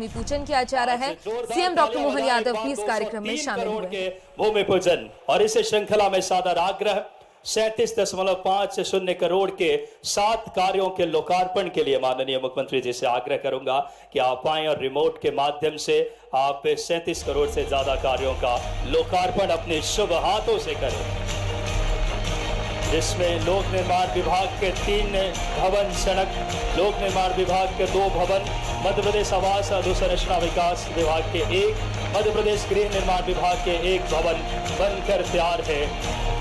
भूमि पूजन किया जा रहा है। सीएम डॉक्टर मोहन यादव भी इस कार्यक्रम में शामिल हुए। भूमि पूजन और इस श्रृंखला में सादर आग्रह 37.50 करोड़ के 7 कार्यों के लोकार्पण के लिए माननीय मुख्यमंत्री जी से आग्रह करूंगा कि आप आए और रिमोट के माध्यम से आप 37 करोड़ से ज्यादा कार्यों का लोकार्पण अपने शुभ हाथों से करें, जिसमें लोक निर्माण विभाग के 3 भवन, सड़क लोक निर्माण विभाग के 2 भवन, मध्य प्रदेश आवास अधोसंरचना विकास विभाग के 1, मध्य प्रदेश गृह निर्माण विभाग के 1 भवन बनकर तैयार है।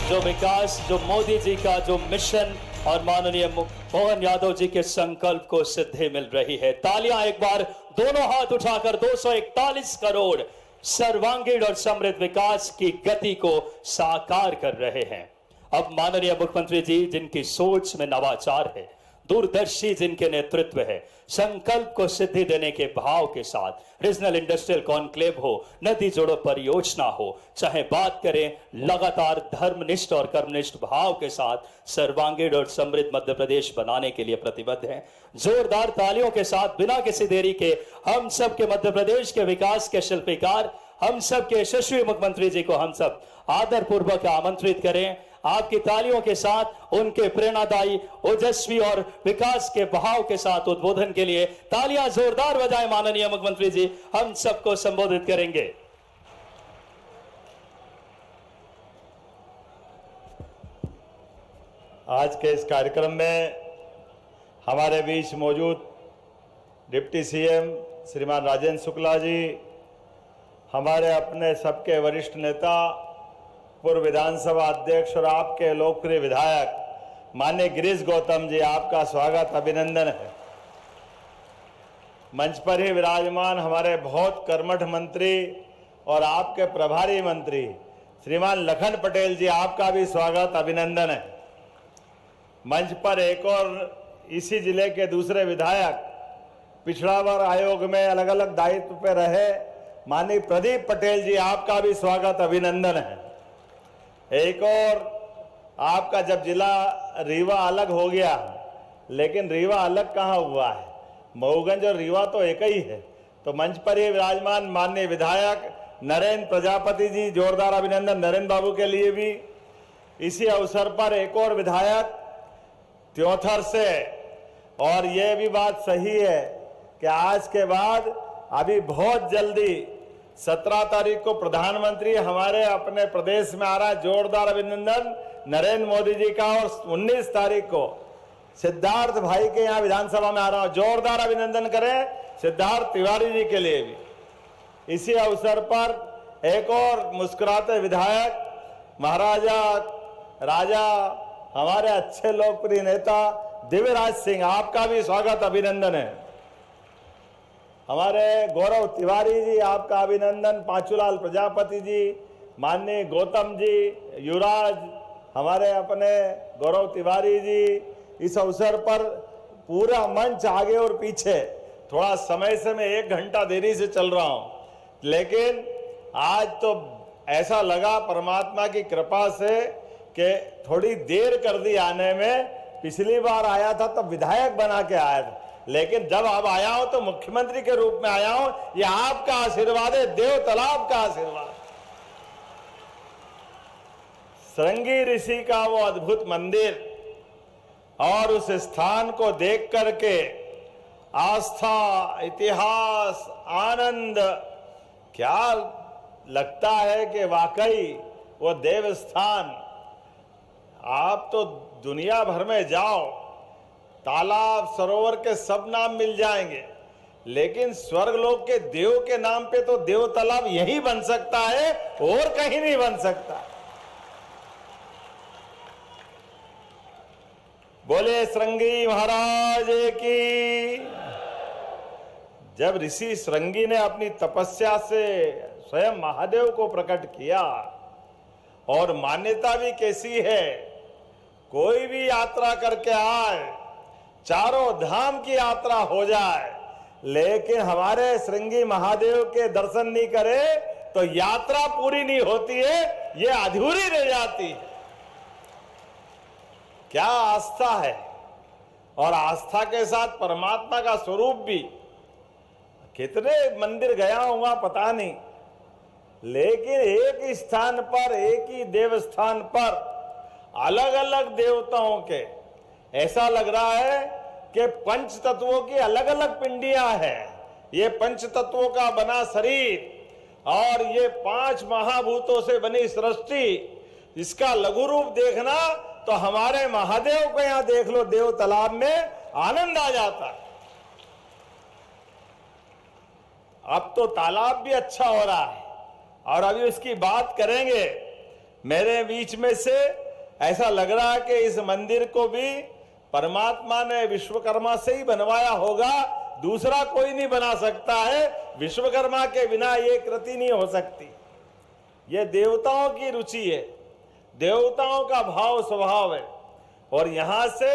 जो विकास, जो मोदी जी का जो मिशन और माननीय मोहन यादव जी के संकल्प को सिद्धि मिल रही है। तालियां एक बार दोनों हाथ उठाकर 241 करोड़ सर्वांगीण और समृद्ध विकास की गति को साकार कर रहे हैं। अब माननीय मुख्यमंत्री जी जिनकी सोच में नवाचार है, दूरदर्शी जिनके नेतृत्व है, संकल्प को सिद्धि देने के भाव के साथ रीजनल इंडस्ट्रियल कॉन्क्लेव हो, नदी जोड़ो परियोजना हो, चाहे बात करें लगातार धर्मनिष्ठ और कर्मनिष्ठ भाव के साथ सर्वांगीण और समृद्ध मध्य प्रदेश बनाने के लिए प्रतिबद्ध हैं। जोरदार तालियों के साथ बिना किसी देरी के हम सब के मध्य प्रदेश के विकास के शिल्पकार, हम सब के यशस्वी मुख्यमंत्री जी को हम सब आदर पूर्वक आमंत्रित करें। आपकी तालियों के साथ उनके प्रेरणादायी, ओजस्वी और विकास के भाव के साथ उद्बोधन के लिए तालियां जोरदार बजाएं। माननीय मुख्यमंत्री जी हम सबको संबोधित करेंगे। आज के इस कार्यक्रम में हमारे बीच मौजूद डिप्टी सीएम श्रीमान राजेंद्र शुक्ला जी, हमारे अपने सबके वरिष्ठ नेता, पूर्व विधानसभा अध्यक्ष और आपके लोकप्रिय विधायक माननीय गिरीश गौतम जी, आपका स्वागत, अभिनंदन है। मंच पर ही विराजमान हमारे बहुत कर्मठ मंत्री और आपके प्रभारी मंत्री श्रीमान लखन पटेल जी, आपका भी स्वागत, अभिनंदन है। मंच पर एक और इसी जिले के दूसरे विधायक, पिछड़ा वर्ग आयोग में अलग अलग दायित्व पे रहे माननीय प्रदीप पटेल जी, आपका भी स्वागत, अभिनंदन है। एक और आपका जब जिला रीवा अलग हो गया, लेकिन रीवा अलग कहाँ हुआ है, मऊगंज और रीवा तो एक ही है। तो मंच पर ही विराजमान माननीय विधायक नरेंद्र प्रजापति जी, जोरदार अभिनंदन नरेंद्र बाबू के लिए भी। इसी अवसर पर एक और विधायक त्योथर से, और ये भी बात सही है कि आज के बाद अभी बहुत जल्दी 17 तारीख को प्रधानमंत्री हमारे अपने प्रदेश में आ रहा है, जोरदार अभिनंदन नरेंद्र मोदी जी का। और 19 तारीख को सिद्धार्थ भाई के यहाँ विधानसभा में आ रहा हूं, जोरदार अभिनंदन करें सिद्धार्थ तिवारी जी के लिए भी। इसी अवसर पर एक और मुस्कुराते विधायक महाराजा राजा, हमारे अच्छे लोकप्रिय नेता दिव्यराज सिंह, आपका भी स्वागत, अभिनंदन है। हमारे गौरव तिवारी जी, आपका अभिनंदन। पांचूलाल प्रजापति जी, माननीय गौतम जी, युवराज, हमारे अपने गौरव तिवारी जी। इस अवसर पर पूरा मंच आगे और पीछे, थोड़ा समय से मैं 1 घंटा देरी से चल रहा हूं, लेकिन आज तो ऐसा लगा परमात्मा की कृपा से कि थोड़ी देर कर दी आने में। पिछली बार आया था तो विधायक बना के आया था, लेकिन जब अब आया हूं तो मुख्यमंत्री के रूप में आया हूं। ये आपका आशीर्वाद है, देव तालाब का आशीर्वाद। श्रृंगी ऋषि का वो अद्भुत मंदिर और उस स्थान को देख करके आस्था, इतिहास, आनंद, क्या लगता है कि वाकई वो देव स्थान। आप तो दुनिया भर में जाओ, तालाब सरोवर के सब नाम मिल जाएंगे, लेकिन स्वर्गलोक के देव के नाम पे तो देव तालाब यही बन सकता है, और कहीं नहीं बन सकता। बोले श्रृंगी महाराज की। जब ऋषि श्रृंगी ने अपनी तपस्या से स्वयं महादेव को प्रकट किया, और मान्यता भी कैसी है, कोई भी यात्रा करके आए, चारों धाम की यात्रा हो जाए, लेकिन हमारे श्रृंगी महादेव के दर्शन नहीं करे तो यात्रा पूरी नहीं होती है, ये अधूरी रह जाती है। क्या आस्था है, और आस्था के साथ परमात्मा का स्वरूप भी। कितने मंदिर गया हूँ पता नहीं, लेकिन एक ही स्थान पर, एक ही देवस्थान पर अलग अलग देवताओं के, ऐसा लग रहा है कि पंच तत्वों की अलग अलग पिंडियां हैं। ये पंच तत्वों का बना शरीर और ये 5 महाभूतों से बनी सृष्टि, इसका लघु रूप देखना तो हमारे महादेव को यहां देख लो, देव तालाब में आनंद आ जाता है। अब तो तालाब भी अच्छा हो रहा है और अभी उसकी बात करेंगे। मेरे बीच में से ऐसा लग रहा है कि इस मंदिर को भी परमात्मा ने विश्वकर्मा से ही बनवाया होगा, दूसरा कोई नहीं बना सकता है। विश्वकर्मा के बिना ये कृति नहीं हो सकती। ये देवताओं की रुचि है, देवताओं का भाव स्वभाव है। और यहां से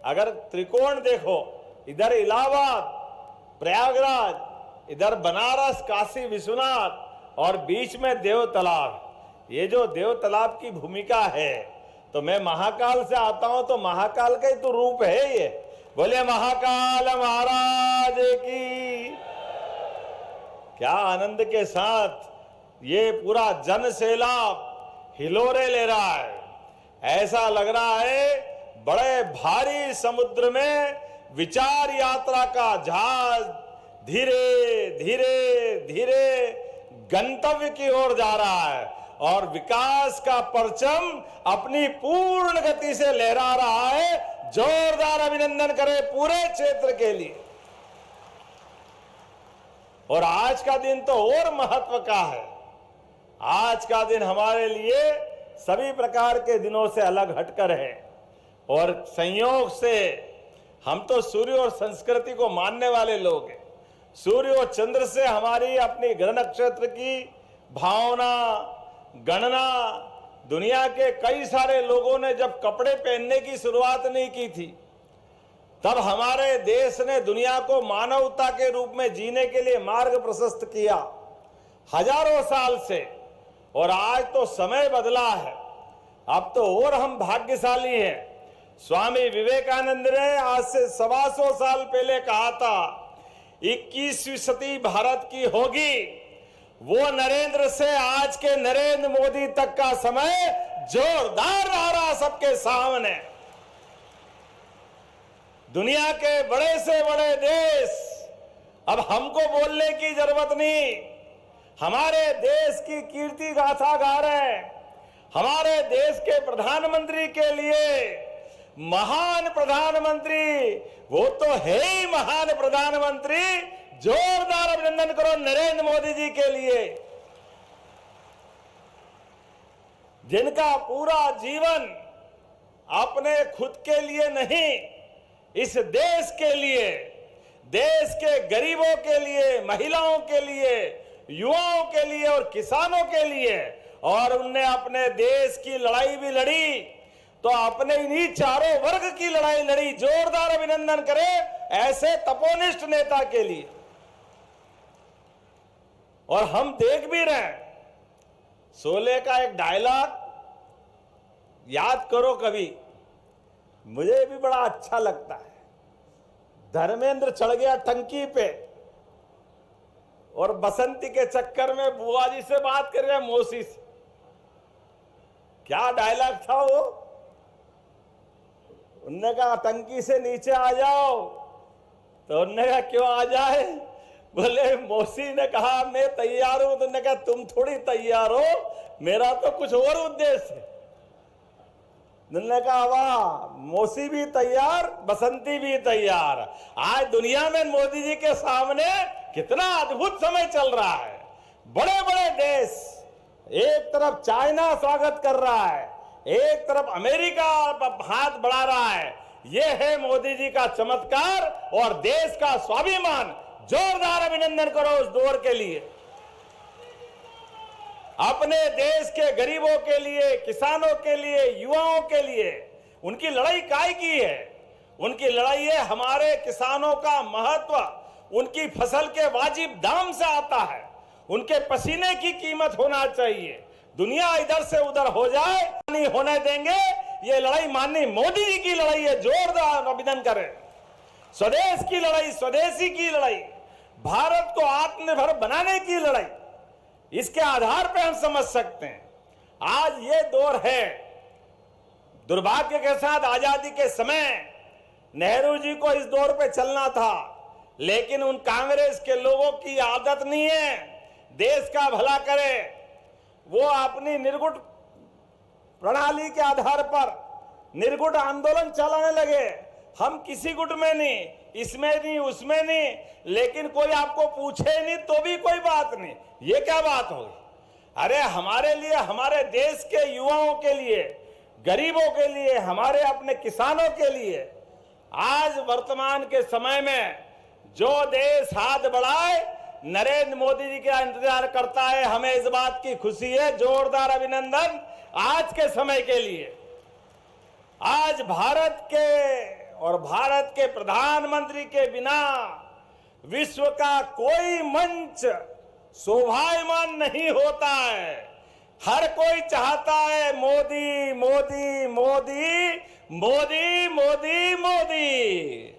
अगर त्रिकोण देखो, इधर इलाहाबाद, प्रयागराज, इधर बनारस, काशी विश्वनाथ और बीच में देव तालाब। ये जो देव तालाब की भूमिका है, तो मैं महाकाल से आता हूं तो महाकाल का ही तो रूप है ये। बोले महाकाल महाराज की। क्या आनंद के साथ ये पूरा जन सैलाब हिलोरे ले रहा है। ऐसा लग रहा है बड़े भारी समुद्र में विचार यात्रा का जहाज धीरे धीरे धीरे गंतव्य की ओर जा रहा है और विकास का परचम अपनी पूर्ण गति से लहरा रहा है। जोरदार अभिनंदन करें पूरे क्षेत्र के लिए। और आज का दिन तो और महत्व का है। आज का दिन हमारे लिए सभी प्रकार के दिनों से अलग हटकर है और संयोग से हम तो सूर्य और संस्कृति को मानने वाले लोग हैं। सूर्य और चंद्र से हमारी अपनी ग्रह नक्षत्र की भावना, गणना, दुनिया के कई सारे लोगों ने जब कपड़े पहनने की शुरुआत नहीं की थी, तब हमारे देश ने दुनिया को मानवता के रूप में जीने के लिए मार्ग प्रशस्त किया हजारों साल से। और आज तो समय बदला है, अब तो और हम भाग्यशाली हैं। स्वामी विवेकानंद ने आज से 125 साल पहले कहा था, 21वीं सदी भारत की होगी। वो नरेंद्र से आज के नरेंद्र मोदी तक का समय जोरदार रहा सबके सामने। दुनिया के बड़े से बड़े देश अब हमको बोलने की जरूरत नहीं, हमारे देश की कीर्ति गाथा गा रहे हैं। हमारे देश के प्रधानमंत्री के लिए महान प्रधानमंत्री, वो तो है ही महान प्रधानमंत्री। जोरदार अभिनंदन करो नरेंद्र मोदी जी के लिए, जिनका पूरा जीवन अपने खुद के लिए नहीं, इस देश के लिए, देश के गरीबों के लिए, महिलाओं के लिए, युवाओं के लिए और किसानों के लिए। और उनने अपने देश की लड़ाई भी लड़ी तो अपने इन्हीं चारों वर्ग की लड़ाई लड़ी। जोरदार अभिनंदन करें ऐसे तपोनिष्ठ नेता के लिए। और हम देख भी रहे हैं, शोले का एक डायलॉग याद करो कभी, मुझे भी बड़ा अच्छा लगता है। धर्मेंद्र चढ़ गया टंकी पे और बसंती के चक्कर में बुआ जी से बात कर रहे हैं, मौसी से। क्या डायलॉग था वो? उनने कहा टंकी से नीचे आ जाओ, तो उनने कहा क्यों आ जाए? बोले मौसी ने कहा मैं तैयार हूं। तो उन्होंने कहा तुम थोड़ी तैयार हो, मेरा तो कुछ और उद्देश्य है। उन्होंने कहा वाह, मौसी भी तैयार, बसंती भी तैयार। आज दुनिया में मोदी जी के सामने कितना अद्भुत समय चल रहा है। बड़े बड़े देश, एक तरफ चाइना स्वागत कर रहा है, एक तरफ अमेरिका हाथ बढ़ा रहा है। यह है मोदी जी का चमत्कार और देश का स्वाभिमान। जोरदार अभिनंदन करो उस दौर के लिए। अपने देश के गरीबों के लिए, किसानों के लिए, युवाओं के लिए उनकी लड़ाई काय की है? उनकी लड़ाई है हमारे किसानों का महत्व उनकी फसल के वाजिब दाम से आता है। उनके पसीने की कीमत होना चाहिए। दुनिया इधर से उधर हो जाए नहीं होने देंगे। ये लड़ाई माननीय मोदी जी की लड़ाई है। जोरदार अभिनंदन करें। स्वदेश की लड़ाई, स्वदेशी की लड़ाई। भारत को आत्मनिर्भर बनाने की लड़ाई, इसके आधार पर हम समझ सकते हैं। आज ये दौर है, दुर्भाग्य के साथ आजादी के समय नेहरू जी को इस दौर पे चलना था, लेकिन उन कांग्रेस के लोगों की आदत नहीं है देश का भला करे। वो अपनी निर्गुट प्रणाली के आधार पर निर्गुट आंदोलन चलाने लगे। हम किसी गुट में नहीं, इसमें नहीं, उसमें नहीं, लेकिन कोई आपको पूछे नहीं तो भी कोई बात नहीं। ये क्या बात होगी? अरे हमारे लिए, हमारे देश के युवाओं के लिए, गरीबों के लिए, हमारे अपने किसानों के लिए आज वर्तमान के समय में जो देश हाथ बढ़ाए, नरेंद्र मोदी जी का इंतजार करता है। हमें इस बात की खुशी है, जोरदार अभिनंदन आज के समय के लिए। आज भारत के और भारत के प्रधानमंत्री के बिना विश्व का कोई मंच शोभायमान नहीं होता है। हर कोई चाहता है मोदी मोदी मोदी मोदी मोदी मोदी।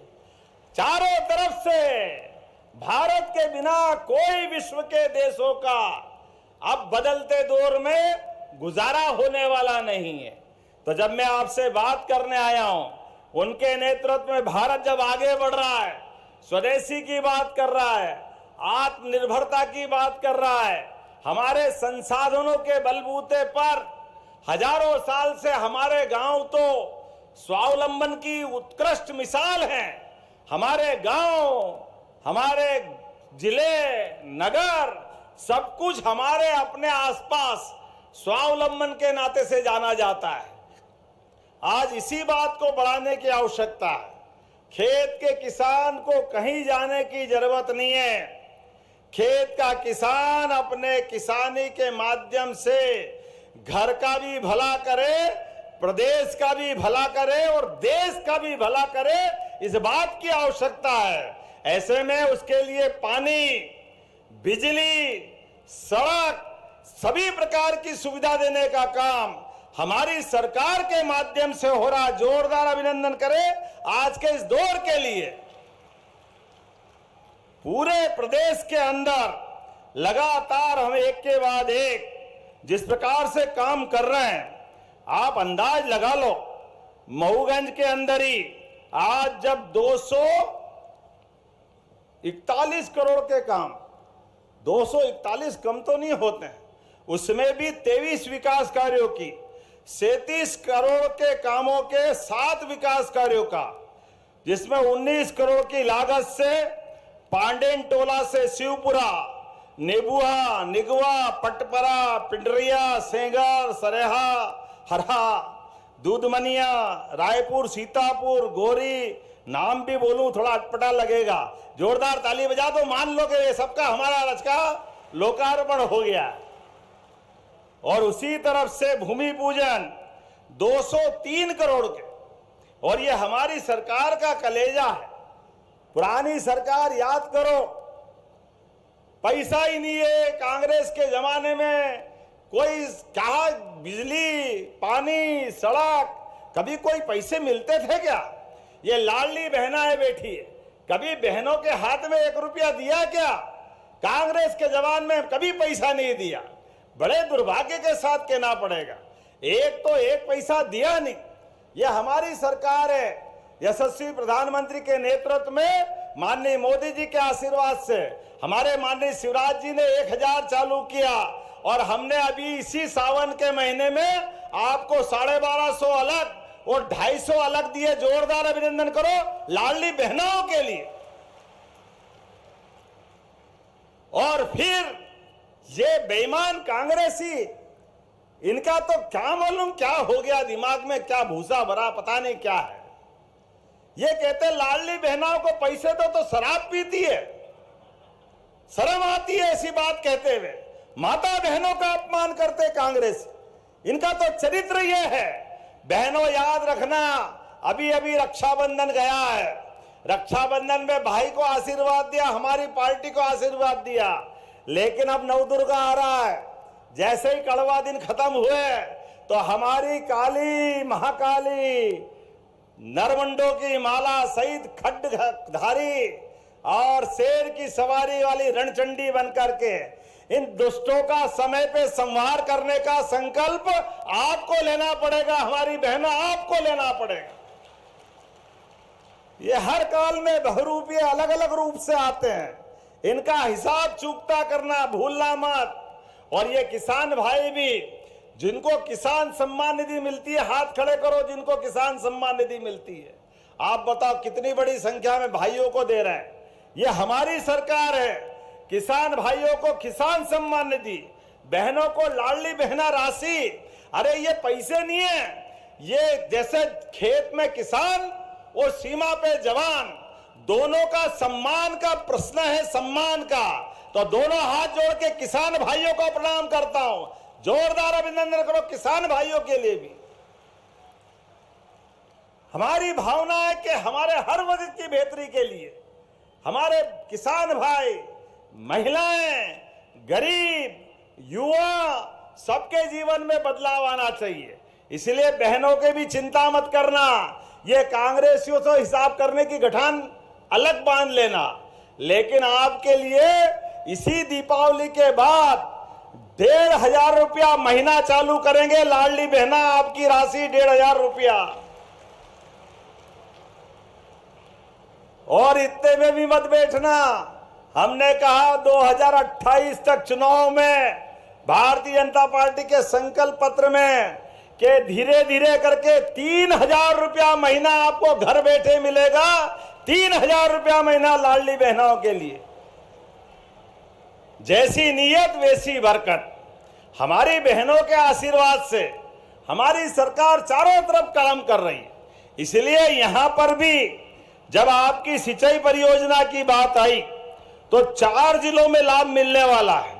चारों तरफ से भारत के बिना कोई विश्व के देशों का अब बदलते दौर में गुजारा होने वाला नहीं है। तो जब मैं आपसे बात करने आया हूं, उनके नेतृत्व में भारत जब आगे बढ़ रहा है, स्वदेशी की बात कर रहा है, आत्मनिर्भरता की बात कर रहा है, हमारे संसाधनों के बलबूते पर हजारों साल से हमारे गांव तो स्वावलंबन की उत्कृष्ट मिसाल हैं। हमारे गांव, हमारे जिले, नगर, सब कुछ हमारे अपने आसपास स्वावलंबन के नाते से जाना जाता है। आज इसी बात को बढ़ाने की आवश्यकता है। खेत के किसान को कहीं जाने की जरूरत नहीं है। खेत का किसान अपने किसानी के माध्यम से घर का भी भला करे, प्रदेश का भी भला करे और देश का भी भला करे, इस बात की आवश्यकता है। ऐसे में उसके लिए पानी, बिजली, सड़क, सभी प्रकार की सुविधा देने का काम हमारी सरकार के माध्यम से हो रहा। जोरदार अभिनंदन करें आज के इस दौर के लिए। पूरे प्रदेश के अंदर लगातार हम एक के बाद एक जिस प्रकार से काम कर रहे हैं, आप अंदाज लगा लो, मऊगंज के अंदर ही आज जब 241 करोड़ के काम, 241 कम तो नहीं होते हैं, उसमें भी 23 विकास कार्यों की, 37 करोड़ के कामों के 7 विकास कार्यों का, जिसमें 19 करोड़ की लागत से पांडेन टोला से शिवपुरा, नेबुआ, निगवा, पटपरा, पिंडरिया, सेंगर, सरेहा, हरहा, दूधमनिया, रायपुर, सीतापुर, गोरी, नाम भी बोलूं थोड़ा अटपटा लगेगा। जोरदार ताली बजा दो, मान लो कि ये सबका हमारा रच का लोकार्पण हो गया। और उसी तरफ से भूमि पूजन 203 करोड़ के, और ये हमारी सरकार का कलेजा है। पुरानी सरकार याद करो, पैसा ही नहीं है। कांग्रेस के जमाने में कोई क्या बिजली, पानी, सड़क, कभी कोई पैसे मिलते थे क्या? ये लाडली बहनाएं बैठी है, कभी बहनों के हाथ में 1 रुपया दिया क्या? कांग्रेस के जमाने में कभी पैसा नहीं दिया। बड़े दुर्भाग्य के साथ कहना पड़ेगा, एक पैसा दिया नहीं। यह हमारी सरकार है। यशस्वी प्रधानमंत्री के नेतृत्व में, माननीय मोदी जी के आशीर्वाद से हमारे माननीय शिवराज जी ने 1000 चालू किया, और हमने अभी इसी सावन के महीने में आपको 1250 अलग और 250 अलग दिए। जोरदार अभिनंदन करो लाडली बहनों के लिए। और फिर ये बेईमान कांग्रेसी, इनका तो क्या मालूम क्या हो गया, दिमाग में क्या भूसा भरा, पता नहीं क्या है। ये कहते लाडली बहनों को पैसे दो तो शराब पीती है। शर्म आती है ऐसी बात कहते हुए। माता बहनों का अपमान करते कांग्रेस, इनका तो चरित्र ये है। बहनों याद रखना, अभी अभी रक्षाबंधन गया है। रक्षाबंधन में भाई को आशीर्वाद दिया, हमारी पार्टी को आशीर्वाद दिया, लेकिन अब नवदुर्गा आ रहा है। जैसे ही कड़वा दिन खत्म हुए तो हमारी काली महाकाली नरमंडों की माला सहित खड्डधारी और शेर की सवारी वाली रणचंडी बनकर के इन दुष्टों का समय पे संहार करने का संकल्प आपको लेना पड़ेगा, हमारी बहनों, आपको लेना पड़ेगा। ये हर काल में बहुरूपी अलग अलग रूप से आते हैं, इनका हिसाब चूकता करना भूलना मत। और ये किसान भाई भी, जिनको किसान सम्मान निधि मिलती है, हाथ खड़े करो जिनको किसान सम्मान निधि मिलती है। आप बताओ कितनी बड़ी संख्या में भाइयों को दे रहे हैं। ये हमारी सरकार है। किसान भाइयों को किसान सम्मान निधि, बहनों को लाडली बहना राशि। अरे ये पैसे नहीं है, ये जैसे खेत में किसान और सीमा पे जवान, दोनों का सम्मान का प्रश्न है, सम्मान का। तो दोनों हाथ जोड़ के किसान भाइयों को प्रणाम करता हूं। जोरदार अभिनंदन करो किसान भाइयों के लिए भी। हमारी भावना है कि हमारे हर वर्ग की बेहतरी के लिए हमारे किसान भाई, महिलाएं, गरीब, युवा, सबके जीवन में बदलाव आना चाहिए। इसलिए बहनों के भी चिंता मत करना। ये कांग्रेसियों से हिसाब करने की गठान अलग बांध लेना, लेकिन आपके लिए इसी दीपावली के बाद 1,500 रुपया महीना चालू करेंगे। लाडली बहना आपकी राशि 1,500 रुपया। और इतने में भी मत बैठना। हमने कहा 2028 तक चुनाव में भारतीय जनता पार्टी के संकल्प पत्र में कि धीरे धीरे करके 3,000 रुपया महीना आपको घर बैठे मिलेगा। 3,000 रुपया महीना लाडली बहनों के लिए। जैसी नीयत वैसी बरकत। हमारी बहनों के आशीर्वाद से हमारी सरकार चारों तरफ काम कर रही है। इसलिए यहां पर भी जब आपकी सिंचाई परियोजना की बात आई तो 4 जिलों में लाभ मिलने वाला है,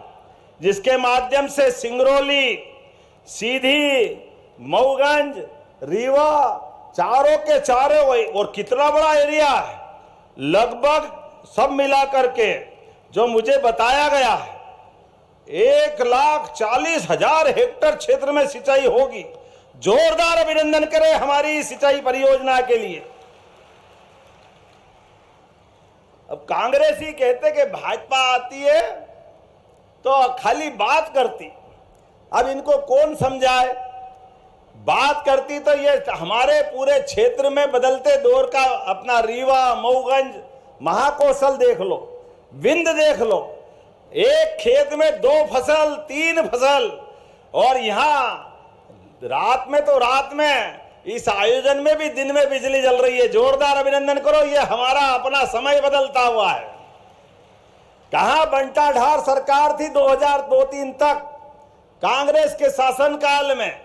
जिसके माध्यम से सिंगरौली, सीधी, मऊगंज, रीवा, चारों के चारों, और कितना बड़ा एरिया है, लगभग सब मिला करके जो मुझे बताया गया है 1,40,000 हेक्टेयर क्षेत्र में सिंचाई होगी। जोरदार अभिनंदन करें हमारी सिंचाई परियोजना के लिए। अब कांग्रेसी कहते कि भाजपा आती है तो खाली बात करती। अब इनको कौन समझाए? बात करती तो ये हमारे पूरे क्षेत्र में बदलते दौर का अपना रीवा, मऊगंज, महाकौशल देख लो, विंध्य देख लो। एक खेत में 2 फसल, 3 फसल, और यहां रात में तो रात में, इस आयोजन में भी दिन में बिजली जल रही है। जोरदार अभिनंदन करो। ये हमारा अपना समय बदलता हुआ है। कहां बंटाढार सरकार थी 2002-3 तक कांग्रेस के शासनकाल में।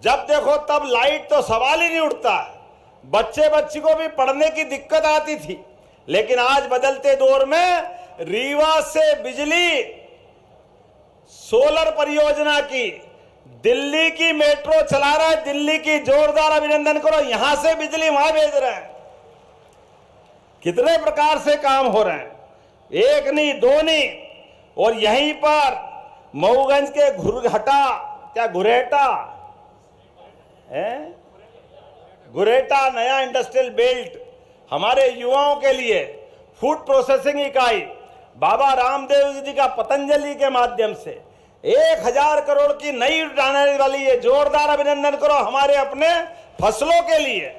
जब देखो तब लाइट तो सवाल ही नहीं उठता। बच्चे बच्ची को भी पढ़ने की दिक्कत आती थी। लेकिन आज बदलते दौर में रीवा से बिजली, सोलर परियोजना की, दिल्ली की मेट्रो चला रहा है, दिल्ली की। जोरदार अभिनंदन करो। यहां से बिजली वहां भेज रहे हैं। कितने प्रकार से काम हो रहे हैं, एक नहीं दो नहीं। और यहीं पर मऊगंज के गुरेटा नया इंडस्ट्रियल बेल्ट हमारे युवाओं के लिए फूड प्रोसेसिंग इकाई बाबा रामदेव जी का पतंजलि के माध्यम से 1,000 करोड़ की नई आने वाली है। जोरदार अभिनंदन करो हमारे अपने फसलों के लिए।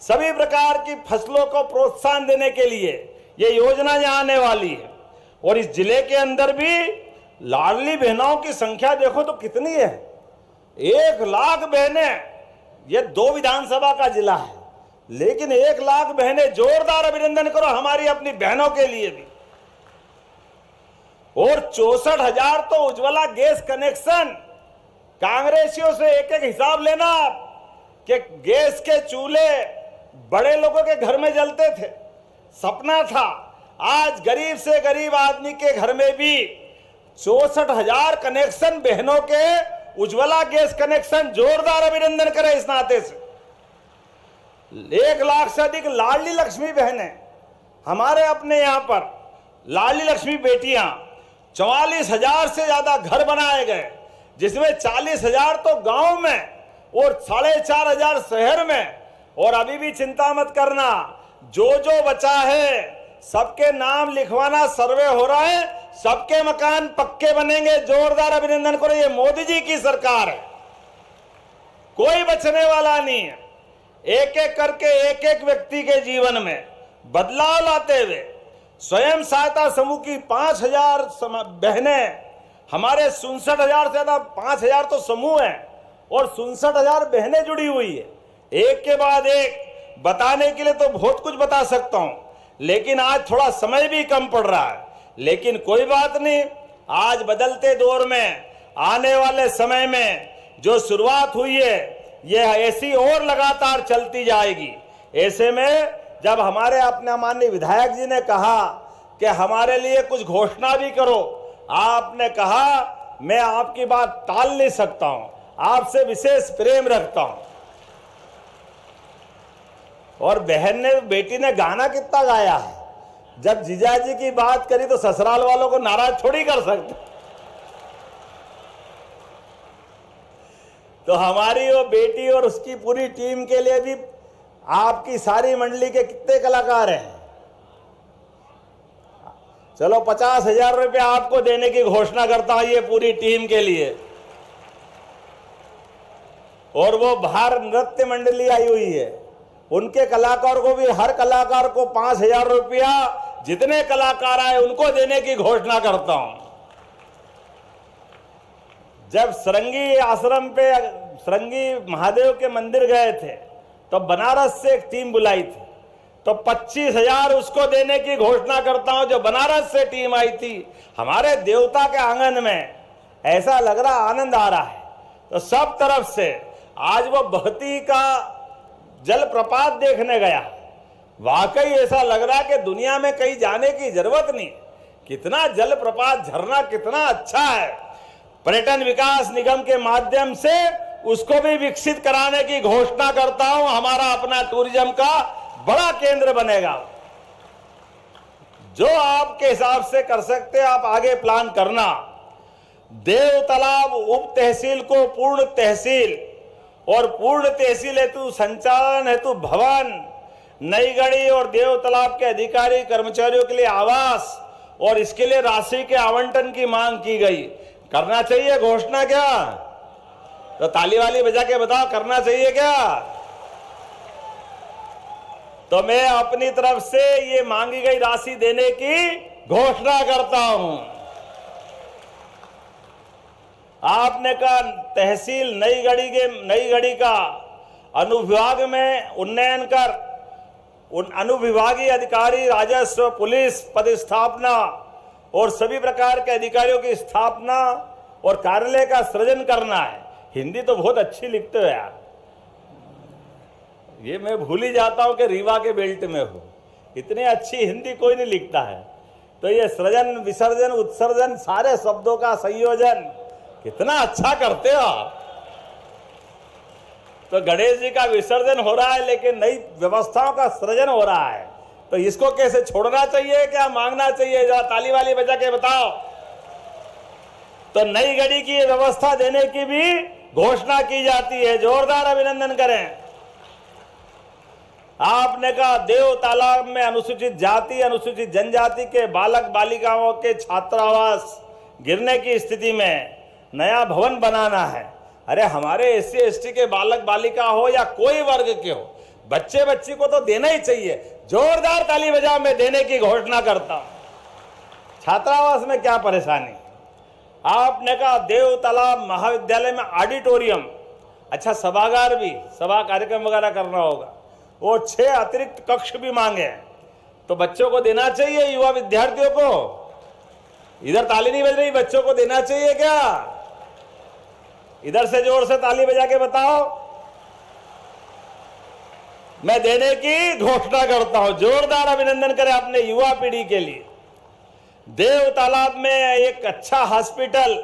सभी प्रकार की फसलों को प्रोत्साहन देने के लिए ये योजना यहाँ आने वाली है। और इस जिले के अंदर भी लाडली बहनों की संख्या देखो तो कितनी है, 1 लाख बहनें। ये 2 विधानसभा का जिला है, लेकिन 1 लाख बहनें। जोरदार अभिनंदन करो हमारी अपनी बहनों के लिए भी। और 64,000 तो उज्ज्वला गैस कनेक्शन। कांग्रेसियों से एक एक हिसाब लेना कि गैस के चूल्हे बड़े लोगों के घर में जलते थे, सपना था। आज गरीब से गरीब आदमी के घर में भी 64,000 कनेक्शन बहनों के, उज्ज्वला गैस कनेक्शन। जोरदार अभिनंदन करें इस नाते से। 1 लाख से अधिक लाडली लक्ष्मी बहनें हमारे अपने यहां पर, लाडली लक्ष्मी बेटियां। 44,000 से ज्यादा घर बनाए गए, जिसमें 40,000 तो गांव में और 4,500 शहर में। और अभी भी चिंता मत करना, जो जो बचा है सबके नाम लिखवाना, सर्वे हो रहा है, सबके मकान पक्के बनेंगे। जोरदार अभिनंदन करो, ये मोदी जी की सरकार है, कोई बचने वाला नहीं है। एक एक करके एक एक व्यक्ति के जीवन में बदलाव लाते हुए स्वयं सहायता समूह की 5,000 बहनें, हमारे 67,000 से ज्यादा, 5,000 तो समूह हैं और 67,000 बहनें जुड़ी हुई है। एक के बाद एक बताने के लिए तो बहुत कुछ बता सकता हूं, लेकिन आज थोड़ा समय भी कम पड़ रहा है। लेकिन कोई बात नहीं, आज बदलते दौर में, आने वाले समय में जो शुरुआत हुई है ये ऐसी और लगातार चलती जाएगी। ऐसे में जब हमारे अपने माननीय विधायक जी ने कहा कि हमारे लिए कुछ घोषणा भी करो, आपने कहा मैं आपकी बात टाल नहीं सकता हूं, आपसे विशेष प्रेम रखता हूं। और बहन ने, बेटी ने गाना कितना गाया है, जब जीजाजी की बात करी तो ससुराल वालों को नाराज थोड़ी कर सकते। तो हमारी वो बेटी और उसकी पूरी टीम के लिए भी आपकी सारी मंडली के कितने कलाकार हैं, चलो 50,000 रुपये आपको देने की घोषणा करता हूं ये पूरी टीम के लिए। और वो बाहर नृत्य मंडली आई हुई है, उनके कलाकार को भी, हर कलाकार को 5,000 रुपया, जितने कलाकार आए उनको देने की घोषणा करता हूं। जब सरंगी आश्रम पे, सरंगी महादेव के मंदिर गए थे तो बनारस से एक टीम बुलाई थी, तो 25,000 उसको देने की घोषणा करता हूं जो बनारस से टीम आई थी। हमारे देवता के आंगन में ऐसा लग रहा, आनंद आ रहा है। तो सब तरफ से आज वो बहती का जलप्रपात देखने गया, वाकई ऐसा लग रहा कि दुनिया में कहीं जाने की जरूरत नहीं, कितना जलप्रपात, झरना कितना अच्छा है। पर्यटन विकास निगम के माध्यम से उसको भी विकसित कराने की घोषणा करता हूं। हमारा अपना टूरिज्म का बड़ा केंद्र बनेगा। जो आपके हिसाब से कर सकते आप आगे प्लान करना। देव तालाब उप तहसील को पूर्ण तहसील और पूर्ण तहसील हेतु संचालन हेतु भवन, नई गढ़ी और देव तालाब के अधिकारी कर्मचारियों के लिए आवास और इसके लिए राशि के आवंटन की मांग की गई। करना चाहिए घोषणा क्या? तो ताली वाली बजा के बताओ, करना चाहिए क्या? तो मैं अपनी तरफ से ये मांगी गई राशि देने की घोषणा करता हूं। आपने कहा तहसील नई गढ़ी का अनुविभाग में उन्नयन कर अनुविभागीय अधिकारी, राजस्व, पुलिस पदस्थापना और सभी प्रकार के अधिकारियों की स्थापना और कार्यालय का सृजन करना है। हिंदी तो बहुत अच्छी लिखते हो यार, ये मैं भूल ही जाता हूं कि रीवा के बेल्ट में हो, इतनी अच्छी हिंदी कोई नहीं लिखता है। तो ये सृजन, विसर्जन, उत्सर्जन, सारे शब्दों का संयोजन कितना अच्छा करते हो आप। तो गणेश जी का विसर्जन हो रहा है लेकिन नई व्यवस्थाओं का सृजन हो रहा है, तो इसको कैसे छोड़ना चाहिए, क्या मांगना चाहिए? जरा ताली वाली बजा के बताओ। तो नई गढ़ी की व्यवस्था देने की भी घोषणा की जाती है, जोरदार अभिनंदन करें। आपने कहा देव तालाब में अनुसूचित जाति, अनुसूचित जनजाति के बालक बालिकाओं के छात्रावास गिरने की स्थिति में नया भवन बनाना है। अरे हमारे एससी एसटी के बालक बालिका हो या कोई वर्ग के हो, बच्चे बच्ची को तो देना ही चाहिए। जोरदार ताली बजाओ, मैं देने की घोषणा करता हूं। छात्रावास में क्या परेशानी? आपने कहा देव तालाब महाविद्यालय में ऑडिटोरियम, अच्छा सभागार भी, सभा कार्यक्रम वगैरह करना होगा, वो 6 अतिरिक्त कक्ष भी मांगे, तो बच्चों को देना चाहिए, युवा विद्यार्थियों को। इधर ताली नहीं बज रही, बच्चों को देना चाहिए क्या? इधर से जोर से ताली बजा के बताओ। मैं देने की घोषणा करता हूं। जोरदार अभिनंदन करें अपने युवा पीढ़ी के लिए। देव तालाब में एक अच्छा हॉस्पिटल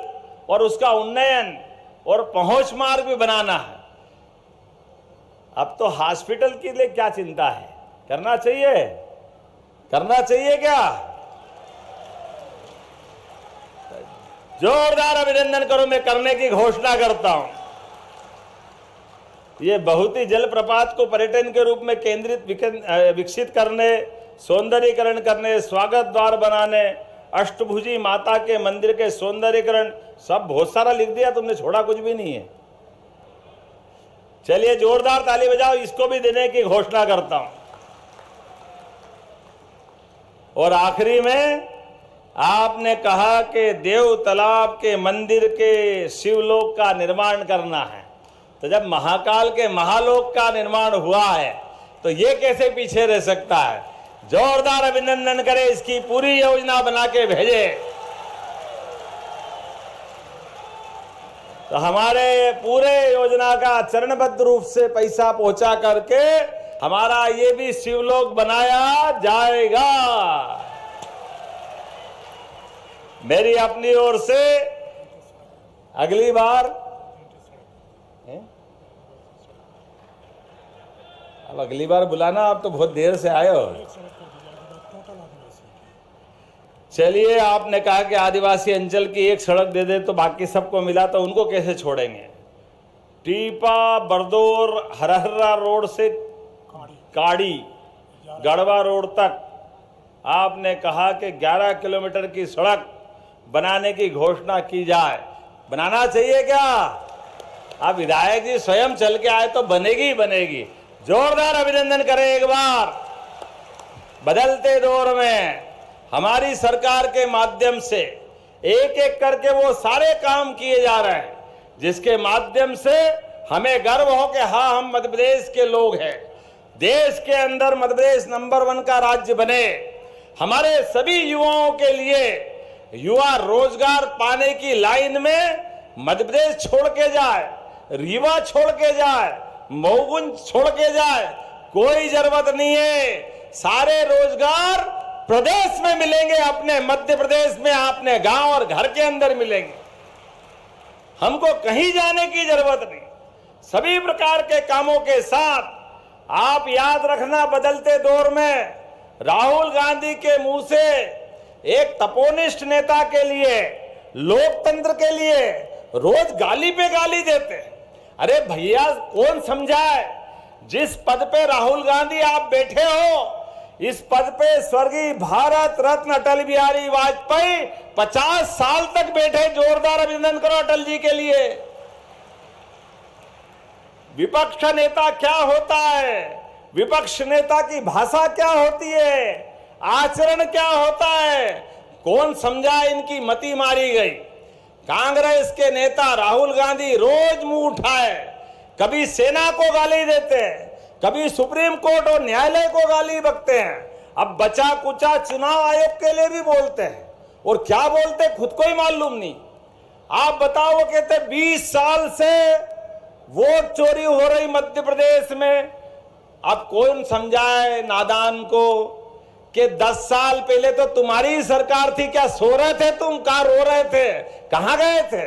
और उसका उन्नयन और पहुंच मार्ग भी बनाना है। अब तो हॉस्पिटल के लिए क्या चिंता है, करना चाहिए, करना चाहिए क्या? जोरदार अभिनंदन करो, मैं करने की घोषणा करता हूं। ये बहुत ही जलप्रपात को पर्यटन के रूप में विकसित करने, सौंदर्यीकरण करने, स्वागत द्वार बनाने, अष्टभुजी माता के मंदिर के सौंदर्यीकरण, सब बहुत सारा लिख दिया तुमने, छोड़ा कुछ भी नहीं है। चलिए जोरदार ताली बजाओ, इसको भी देने की घोषणा करता हूं। और आखिरी में आपने कहा कि देव तालाब के मंदिर के शिवलोक का निर्माण करना है। तो जब महाकाल के महालोक का निर्माण हुआ है तो ये कैसे पीछे रह सकता है? जोरदार अभिनंदन करें, इसकी पूरी योजना बना के भेजे। तो हमारे पूरे योजना का चरणबद्ध रूप से पैसा पहुंचा करके हमारा ये भी शिवलोक बनाया जाएगा। मेरी अपनी ओर से अगली बार, अब अगली बार बुलाना, आप तो बहुत देर से आए हो। चलिए, आपने कहा कि आदिवासी अंचल की एक सड़क दे दे तो बाकी सबको मिला, तो उनको कैसे छोड़ेंगे? टीपा बरदौर हरहरा रोड से काड़ी गढ़वा रोड तक आपने कहा कि 11 किलोमीटर की सड़क बनाने की घोषणा की जाए। बनाना चाहिए क्या? अब विधायक जी स्वयं चल के आए तो बनेगी ही बनेगी। जोरदार अभिनंदन करें एक बार। बदलते दौर में हमारी सरकार के माध्यम से एक एक करके वो सारे काम किए जा रहे हैं जिसके माध्यम से हमें गर्व हो कि हाँ, हम मध्य प्रदेश के लोग हैं। देश के अंदर मध्य प्रदेश नंबर 1 का राज्य बने। हमारे सभी युवाओं के लिए युवा रोजगार पाने की लाइन में मध्य प्रदेश छोड़ के जाए, रीवा छोड़ के जाए, मऊगुंज छोड़ के जाए, कोई जरूरत नहीं है। सारे रोजगार प्रदेश में मिलेंगे, अपने मध्य प्रदेश में, अपने गांव और घर के अंदर मिलेंगे। हमको कहीं जाने की जरूरत नहीं। सभी प्रकार के कामों के साथ आप याद रखना, बदलते दौर में राहुल गांधी के मुंह से एक तपोनिष्ठ नेता के लिए, लोकतंत्र के लिए रोज गाली पे गाली देते। अरे भैया, कौन समझाए? जिस पद पे राहुल गांधी आप बैठे हो, इस पद पे स्वर्गीय भारत रत्न अटल बिहारी वाजपेयी 50 साल तक बैठे। जोरदार अभिनंदन करो अटल जी के लिए। विपक्ष नेता क्या होता है? विपक्ष नेता की भाषा क्या होती है? आचरण क्या होता है? कौन समझा? इनकी मति मारी गई। कांग्रेस के नेता राहुल गांधी रोज मुंह उठाए, कभी सेना को गाली देते हैं, कभी सुप्रीम कोर्ट और न्यायालय को गाली बकते हैं, अब बचा कुचा चुनाव आयोग के लिए भी बोलते हैं। और क्या बोलते खुद को ही मालूम नहीं। आप बताओ, वो कहते 20 साल से वोट चोरी हो रही मध्य प्रदेश में। अब कौन समझाए नादान को कि 10 साल पहले तो तुम्हारी सरकार थी, क्या सो रहे थे तुम? कहां रो रहे थे? कहां गए थे?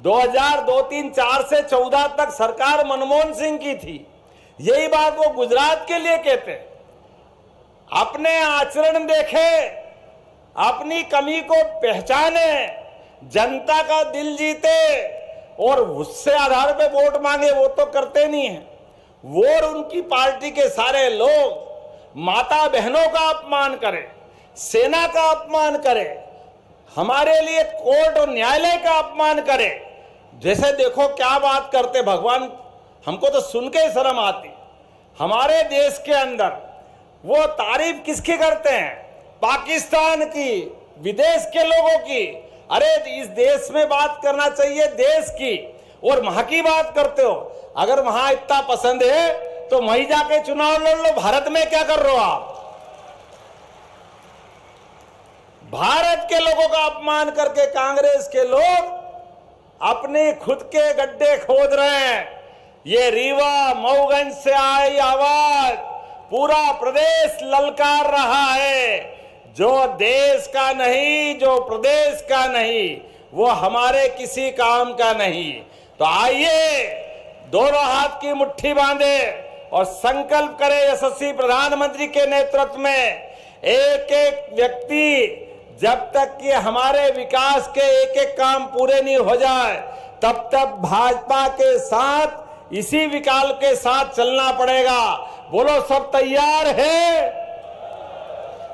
2002, 3, 4 से 14 तक सरकार मनमोहन सिंह की थी। यही बात वो गुजरात के लिए कहते। अपने आचरण देखे, अपनी कमी को पहचाने, जनता का दिल जीते और उससे आधार पे वोट मांगे, वो तो करते नहीं है। वो और उनकी पार्टी के सारे लोग माता बहनों का अपमान करें, सेना का अपमान करें, हमारे लिए कोर्ट और न्यायालय का अपमान करें। जैसे देखो क्या बात करते भगवान, हमको तो सुन के ही शर्म आती। हमारे देश के अंदर वो तारीफ किसकी करते हैं? पाकिस्तान की, विदेश के लोगों की। अरे इस देश में बात करना चाहिए देश की, और वहां की बात करते हो। अगर वहां इतना पसंद है तो वहीं जाके चुनाव लड़ लो। भारत में क्या कर रहे हो आप? भारत के लोगों का अपमान करके कांग्रेस के लोग अपने खुद के गड्ढे खोद रहे हैं। ये रीवा मऊगंज से आई आवाज पूरा प्रदेश ललकार रहा है। जो देश का नहीं, जो प्रदेश का नहीं, वो हमारे किसी काम का नहीं। तो आइए दोनों हाथ की मुट्ठी बांधे और संकल्प करें यशस्वी प्रधानमंत्री के नेतृत्व में। एक एक व्यक्ति जब तक कि हमारे विकास के एक एक काम पूरे नहीं हो जाए, तब तक भाजपा के साथ इसी विकल्प के साथ चलना पड़ेगा। बोलो, सब तैयार है?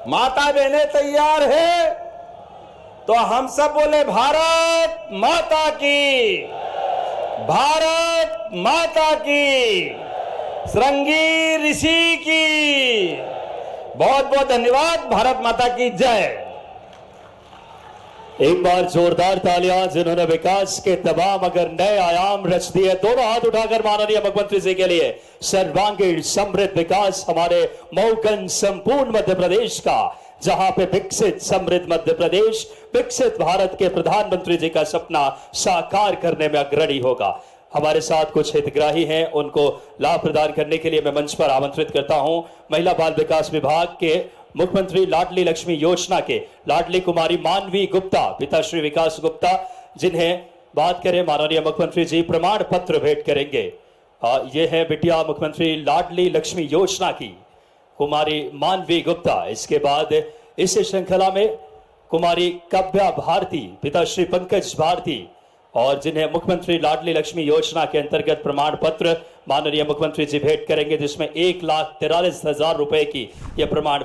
माता बहनें तैयार है? तो हम सब बोले भारत माता की, भारत माता की, श्रृंगी ऋषि की। बहुत बहुत धन्यवाद। भारत माता की जय। एक बार जोरदार तालियां जिन्होंने विकास के तमाम अगर नए आयाम रच दिए। दोनों हाथ उठाकर माननीय मुख्यमंत्री जी के लिए सर्वांगीण समृद्ध विकास हमारे मऊगंज संपूर्ण मध्य प्रदेश का, जहां पे विकसित समृद्ध मध्य प्रदेश विकसित भारत के प्रधानमंत्री जी का सपना साकार करने में अग्रणी होगा। हमारे साथ कुछ हितग्राही हैं, उनको लाभ प्रदान करने के लिए मैं मंच पर आमंत्रित करता हूं। महिला बाल विकास विभाग के मुख्यमंत्री लाडली लक्ष्मी योजना के लाडली कुमारी मानवी गुप्ता, पिता श्री विकास गुप्ता, जिन्हें बात करें माननीय मुख्यमंत्री जी प्रमाण पत्र भेंट करेंगे। ये है बिटिया मुख्यमंत्री लाडली लक्ष्मी योजना की कुमारी मानवी गुप्ता। इसके बाद इस श्रृंखला में कुमारी काव्या भारती, पिता श्री पंकज भारती, और जिन्हें मुख्यमंत्री लाडली लक्ष्मी योजना के अंतर्गत प्रमाण पत्र माननीय मुख्यमंत्री जी भेंट करेंगे, जिसमें 1,43,000 रुपए की यह प्रमाण